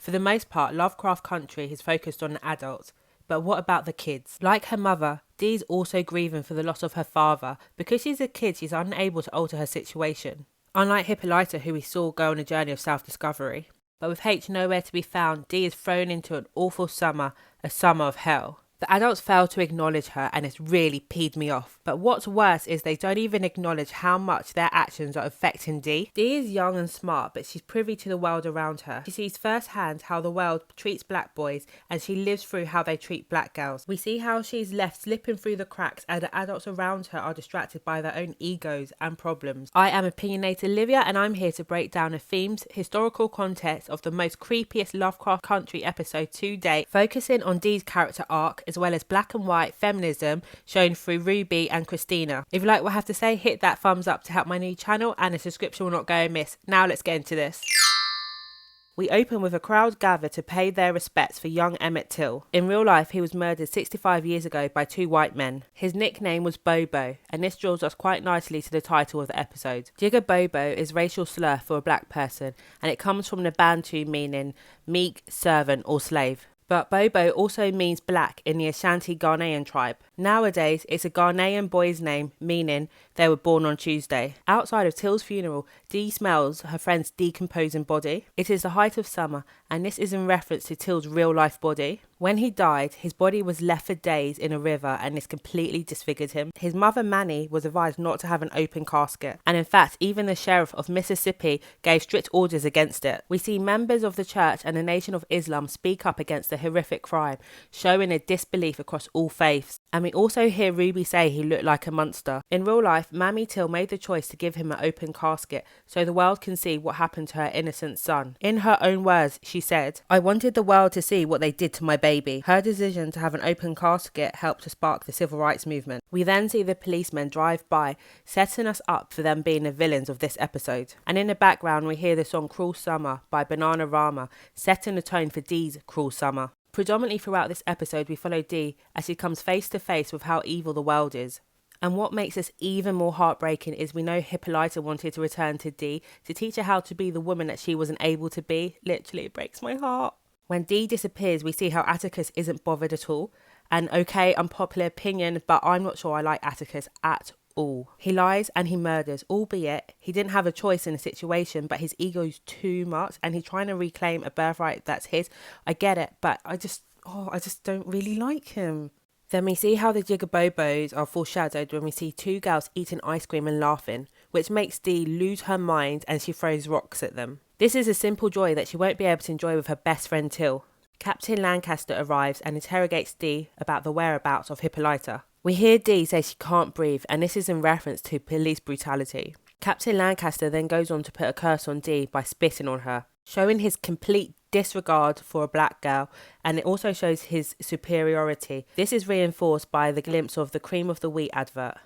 For the most part, Lovecraft Country is focused on adults, but what about the kids? Like her mother, Dee's also grieving for the loss of her father. Because she's a kid, she's unable to alter her situation. Unlike Hippolyta, who we saw go on a journey of self-discovery. But with H nowhere to be found, Dee is thrown into an awful summer, a summer of hell. The adults fail to acknowledge her and it's really peed me off. But what's worse is they don't even acknowledge how much their actions are affecting Dee. Dee is young and smart, but she's privy to the world around her. She sees firsthand how the world treats black boys and she lives through how they treat black girls. We see how she's left slipping through the cracks and the adults around her are distracted by their own egos and problems. I am Opinionator Livia and I'm here to break down the themes, historical context of the most creepiest Lovecraft Country episode to date, focusing on Dee's character arc, as well as black and white feminism shown through Ruby and Christina. If you like what I have to say, hit that thumbs up to help my new channel and a subscription will not go amiss. Now let's get into this. We open with a crowd gathered to pay their respects for young Emmett Till. In real life, he was murdered 65 years ago by 2 white men. His nickname was Bobo, and this draws us quite nicely to the title of the episode. Jig-a-Bobo is racial slur for a black person, and it comes from the Bantu meaning meek, servant or slave. But Bobo also means black in the Ashanti Ghanaian tribe. Nowadays, it's a Ghanaian boy's name, meaning they were born on Tuesday. Outside of Till's funeral, Dee smells her friend's decomposing body. It is the height of summer, and this is in reference to Till's real-life body. When he died, his body was left for days in a river and this completely disfigured him. His mother, Manny, was advised not to have an open casket. And in fact, even the sheriff of Mississippi gave strict orders against it. We see members of the church and the Nation of Islam speak up against the horrific crime, showing a disbelief across all faiths. And we also hear Ruby say he looked like a monster. In real life, Mammy Till made the choice to give him an open casket so the world can see what happened to her innocent son. In her own words, she said, "I wanted the world to see what they did to my baby." Her decision to have an open casket helped to spark the civil rights movement. We then see the policemen drive by, setting us up for them being the villains of this episode. And in the background, we hear the song Cruel Summer by Bananarama, setting the tone for Dee's Cruel Summer. Predominantly throughout this episode, we follow Dee as she comes face to face with how evil the world is. And what makes this even more heartbreaking is we know Hippolyta wanted to return to Dee to teach her how to be the woman that she wasn't able to be. Literally, it breaks my heart. When Dee disappears, we see how Atticus isn't bothered at all. And okay, unpopular opinion, but I'm not sure I like Atticus at all. He lies and he murders, albeit he didn't have a choice in the situation, but his ego's too much and he's trying to reclaim a birthright that's his. I get it, but I just don't really like him. Then we see how the Jig-a-Bobos are foreshadowed when we see 2 girls eating ice cream and laughing, which makes Dee lose her mind and she throws rocks at them. This is a simple joy that she won't be able to enjoy with her best friend Till. Captain Lancaster arrives and interrogates Dee about the whereabouts of Hippolyta. We hear Dee say she can't breathe, and this is in reference to police brutality. Captain Lancaster then goes on to put a curse on Dee by spitting on her, showing his complete disregard for a black girl, and it also shows his superiority. This is reinforced by the glimpse of the Cream of the Wheat advert.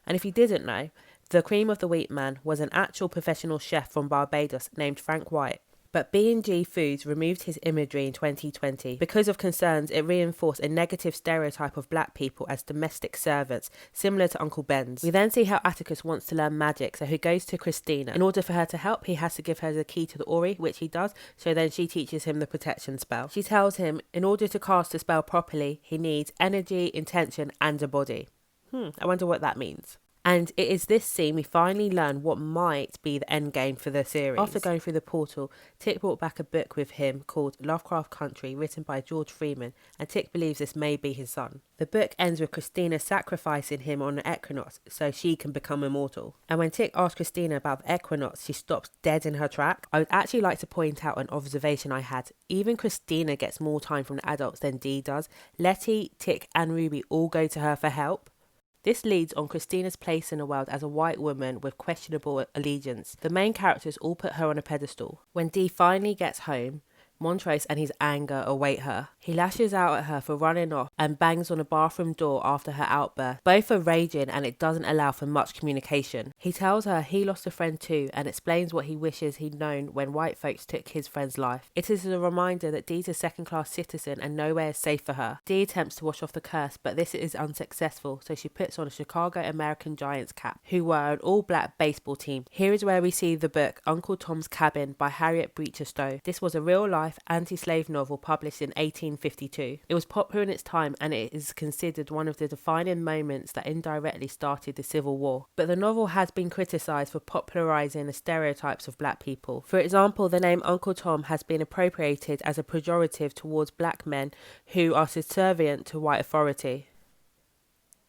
And if you didn't know, the Cream of the Wheat man was an actual professional chef from Barbados named Frank White. But B&G Foods removed his imagery in 2020 because of concerns it reinforced a negative stereotype of black people as domestic servants, similar to Uncle Ben's. We then see how Atticus wants to learn magic, so he goes to Christina. In order for her to help, he has to give her the key to the Ori, which he does, so then she teaches him the protection spell. She tells him in order to cast the spell properly, he needs energy, intention and a body. I wonder what that means. And it is this scene we finally learn what might be the end game for the series. After going through the portal, Tick brought back a book with him called Lovecraft Country, written by George Freeman, and Tick believes this may be his son. The book ends with Christina sacrificing him on the equinox so she can become immortal. And when Tick asks Christina about the equinox, she stops dead in her track. I would actually like to point out an observation I had. Even Christina gets more time from the adults than Dee does. Leti, Tick and Ruby all go to her for help. This leads on Christina's place in the world as a white woman with questionable allegiance. The main characters all put her on a pedestal. When Dee finally gets home, Montrose and his anger await her. He lashes out at her for running off and bangs on a bathroom door after her outburst. Both are raging and it doesn't allow for much communication. He tells her he lost a friend too and explains what he wishes he'd known when white folks took his friend's life. It is a reminder that Dee's a second-class citizen and nowhere is safe for her. Dee attempts to wash off the curse, but this is unsuccessful, so she puts on a Chicago American Giants cap, who were an all-black baseball team. Here is where we see the book Uncle Tom's Cabin by Harriet Beecher Stowe. This was a real-life life anti-slave novel published in 1852. It was popular in its time and it is considered one of the defining moments that indirectly started the Civil War. But the novel has been criticised for popularising the stereotypes of black people. For example, the name Uncle Tom has been appropriated as a pejorative towards black men who are subservient to white authority.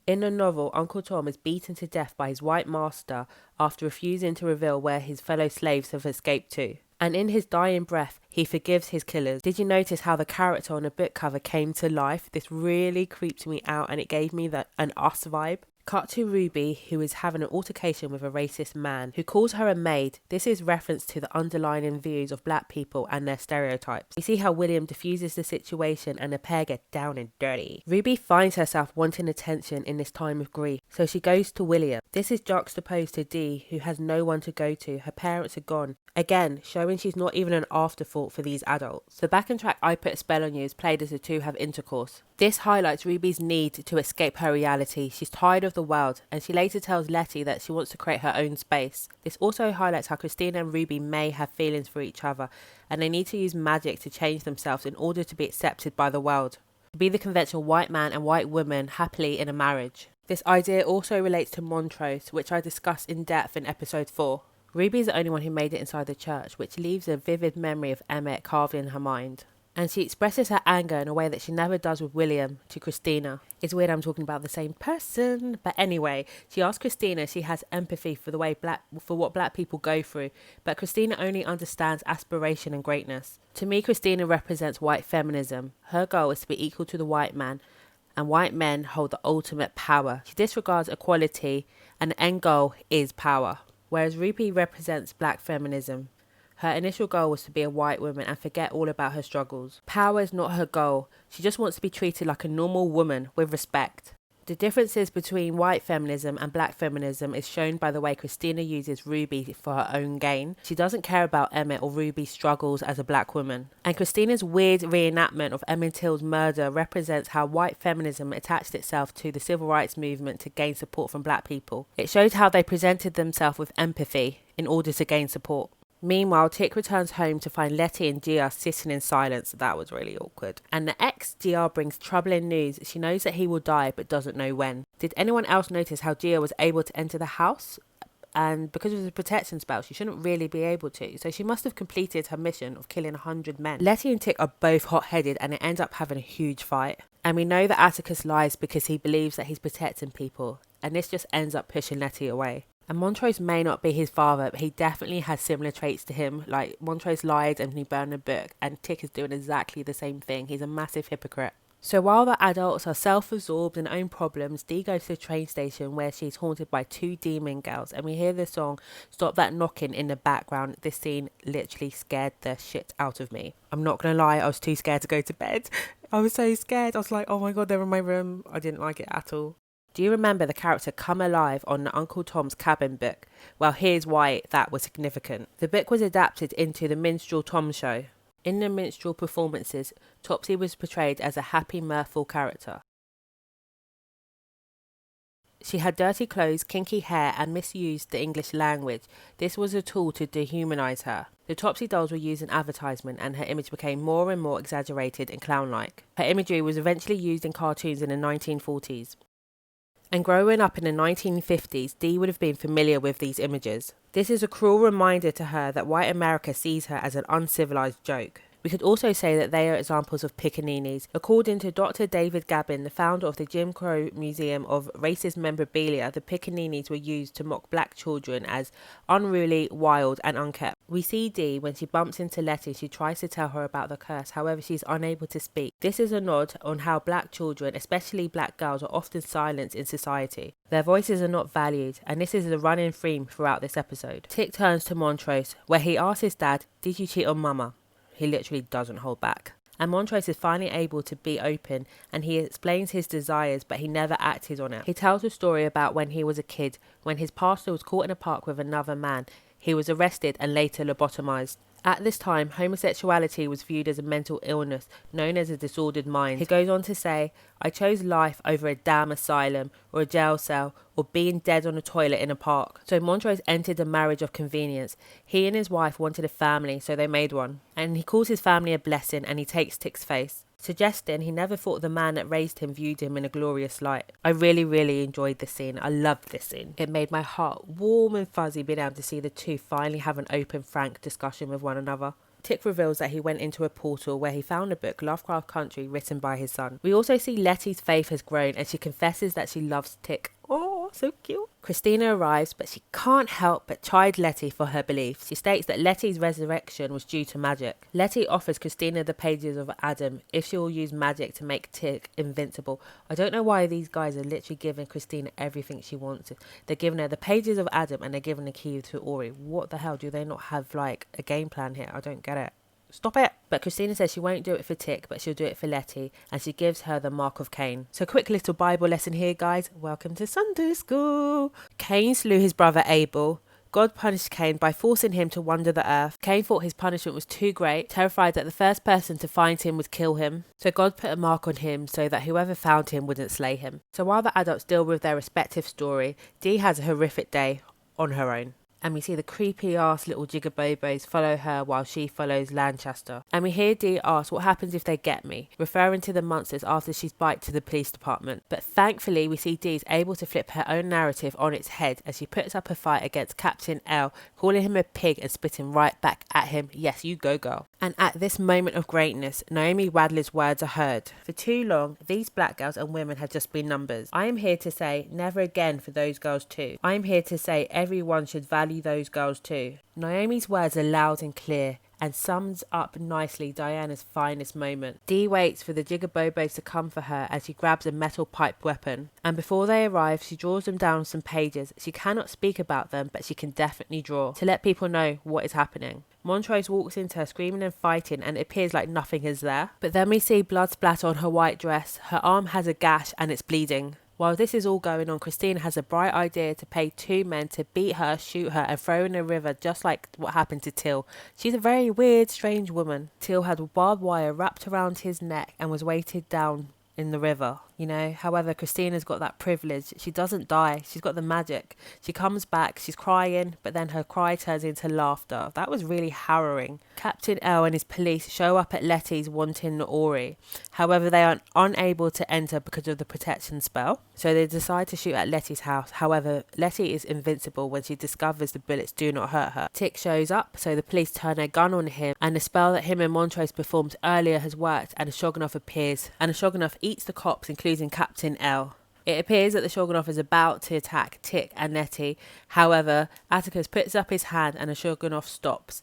In the novel, Uncle Tom is beaten to death by his white master after refusing to reveal where his fellow slaves have escaped to. And in his dying breath, he forgives his killers. Did you notice how the character on the book cover came to life? This really creeped me out and it gave me an Us vibe. Cut to Ruby, who is having an altercation with a racist man who calls her a maid. This is reference to the underlying views of black people and their stereotypes. You see how William diffuses the situation and the pair get down and dirty. Ruby finds herself wanting attention in this time of grief, so she goes to William. This is juxtaposed to Dee, who has no one to go to. Her parents are gone. Again, showing she's not even an afterthought for these adults. The backing track I Put a Spell on You is played as the two have intercourse. This highlights Ruby's need to escape her reality. She's tired of the world, and she later tells Leti that she wants to create her own space. This also highlights how Christina and Ruby may have feelings for each other, and they need to use magic to change themselves in order to be accepted by the world. To be the conventional white man and white woman happily in a marriage. This idea also relates to Montrose, which I discussed in depth in episode 4. Ruby is the only one who made it inside the church, which leaves a vivid memory of Emmett carved in her mind. And she expresses her anger in a way that she never does with William to Christina. It's weird I'm talking about the same person, but anyway, she asks Christina if she has empathy for what black people go through, but Christina only understands aspiration and greatness. To me, Christina represents white feminism. Her goal is to be equal to the white man, and white men hold the ultimate power. She disregards equality, and the end goal is power. Whereas Ruby represents black feminism. Her initial goal was to be a white woman and forget all about her struggles. Power is not her goal. She just wants to be treated like a normal woman with respect. The differences between white feminism and black feminism is shown by the way Christina uses Ruby for her own gain. She doesn't care about Emmett or Ruby's struggles as a black woman. And Christina's weird reenactment of Emmett Till's murder represents how white feminism attached itself to the civil rights movement to gain support from black people. It shows how they presented themselves with empathy in order to gain support. Meanwhile, Tick returns home to find Leti and Gia sitting in silence. That was really awkward. And the ex-Gia brings troubling news. She knows that he will die but doesn't know when. Did anyone else notice how Gia was able to enter the house? And because of the protection spell, she shouldn't really be able to. So she must have completed her mission of killing 100 men. Leti and Tick are both hot-headed and they end up having a huge fight. And we know that Atticus lies because he believes that he's protecting people. And this just ends up pushing Leti away. And Montrose may not be his father, but he definitely has similar traits to him. Like, Montrose lied and he burned a book, and Tick is doing exactly the same thing. He's a massive hypocrite. So while the adults are self-absorbed in their own problems, Dee goes to the train station where she's haunted by 2 demon girls, and we hear the song Stop That Knocking in the background. This scene literally scared the shit out of me. I'm not gonna lie, I was too scared to go to bed. I was so scared. I was like, oh my god, they're in my room. I didn't like it at all. Do you remember the character come alive on the Uncle Tom's Cabin book? Well, here's why that was significant. The book was adapted into the Minstrel Tom show. In the Minstrel performances, Topsy was portrayed as a happy, mirthful character. She had dirty clothes, kinky hair, and misused the English language. This was a tool to dehumanize her. The Topsy dolls were used in advertisement, and her image became more and more exaggerated and clown-like. Her imagery was eventually used in cartoons in the 1940s. And growing up in the 1950s, Dee would have been familiar with these images. This is a cruel reminder to her that white America sees her as an uncivilized joke. We could also say that they are examples of pickaninnies. According to Dr. David Gabin, the founder of the Jim Crow Museum of Racist Memorabilia, the pickaninnies were used to mock black children as unruly, wild and unkept. We see Dee when she bumps into Leti. She tries to tell her about the curse, however she's unable to speak. This is a nod on how black children, especially black girls, are often silenced in society. Their voices are not valued, and this is a running theme throughout this episode. Tick turns to Montrose, where he asks his dad, "Did you cheat on Mama?" He literally doesn't hold back. And Montrose is finally able to be open, and he explains his desires, but he never acted on it. He tells a story about when he was a kid, when his pastor was caught in a park with another man. He was arrested and later lobotomized. At this time, homosexuality was viewed as a mental illness known as a disordered mind. He goes on to say, I chose life over a damn asylum or a jail cell or being dead on a toilet in a park. So Montrose entered a marriage of convenience. He and his wife wanted a family, so they made one. And he calls his family a blessing and he takes Tick's face, suggesting he never thought the man that raised him viewed him in a glorious light. I really enjoyed this scene. I loved this scene. It made my heart warm and fuzzy being able to see the two finally have an open, frank discussion with one another. Tick reveals that he went into a portal where he found a book, Lovecraft Country, written by his son. We also see Leti's faith has grown and she confesses that she loves Tick. Oh, so cute. Christina arrives, but she can't help but chide Leti for her beliefs. She states that Leti's resurrection was due to magic. Leti offers Christina the pages of Adam if she will use magic to make Tick invincible. I don't know why these guys are literally giving Christina everything she wants. They're giving her the pages of Adam and they're giving the key to Ori. What the hell? Do they not have like a game plan here? I don't get it. Stop it. But Christina says she won't do it for Tick, but she'll do it for Leti, and she gives her the mark of Cain. So quick little Bible lesson here, guys. Welcome to Sunday school. Cain slew his brother Abel. God punished Cain by forcing him to wander the earth. Cain thought his punishment was too great, terrified that the first person to find him would kill him. So God put a mark on him so that whoever found him wouldn't slay him. So while the adults deal with their respective story, Dee has a horrific day on her own. And we see the creepy ass little JigaBobos follow her while she follows Lancaster. And we hear Dee ask what happens if they get me, referring to the monsters after she's biked to the police department. But thankfully we see Dee's able to flip her own narrative on its head as she puts up a fight against Captain L, calling him a pig and spitting right back at him. Yes, you go girl. And at this moment of greatness, Naomi Wadler's words are heard. For too long, these black girls and women have just been numbers. I am here to say never again for those girls too. I am here to say everyone should value those girls too. Naomi's words are loud and clear and sums up nicely Diana's finest moment. Dee waits for the JigaBobos to come for her as she grabs a metal pipe weapon. And before they arrive, she draws them down some pages. She cannot speak about them, but she can definitely draw to let people know what is happening. Montrose walks into her screaming and fighting and it appears like nothing is there. But then we see blood splatter on her white dress. Her arm has a gash and it's bleeding. While this is all going on, Christina has a bright idea to pay two men to beat her, shoot her and throw in a river just like what happened to Till. She's a very weird, strange woman. Till had barbed wire wrapped around his neck and was weighted down in the river, you know. However, Christina's got that privilege. She doesn't die. She's got the magic. She comes back, she's crying, but then her cry turns into laughter. That was really harrowing. Captain L and his police show up at Leti's wanting the Ori. However, they are unable to enter because of the protection spell. So they decide to shoot at Leti's house. However, Leti is invincible when she discovers the bullets do not hurt her. Tick shows up, so the police turn their gun on him, and the spell that him and Montrose performed earlier has worked, and a Shogunov appears, and a Shogunov eats the cops, including Captain L. It appears that the Shogunov is about to attack Tick and Leti. However, Atticus puts up his hand and the Shogunov stops.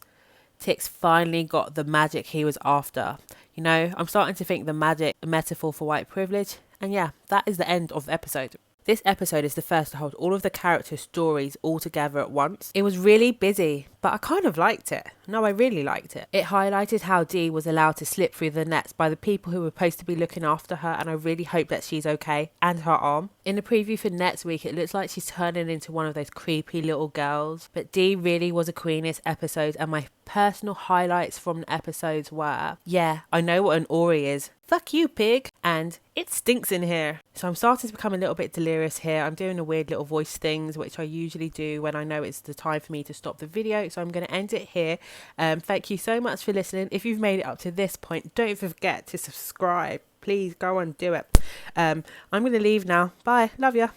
Tick's finally got the magic he was after. You know, I'm starting to think the magic a metaphor for white privilege. And yeah, that is the end of the episode. This episode is the first to hold all of the characters' stories all together at once. It was really busy, but I kind of liked it. No, I really liked it. It highlighted how Dee was allowed to slip through the nets by the people who were supposed to be looking after her, and I really hope that she's okay, and her arm. In the preview for next week, it looks like she's turning into one of those creepy little girls, but Dee really was a queen this episode, and my personal highlights from the episodes were, yeah, I know what an Ori is. Fuck you, pig. And it stinks in here. So I'm starting to become a little bit delirious here. I'm doing the weird little voice things, which I usually do when I know it's the time for me to stop the video. So I'm going to end it here. Thank you so much for listening. If you've made it up to this point, don't forget to subscribe. Please go and do it. I'm going to leave now. Bye. Love ya.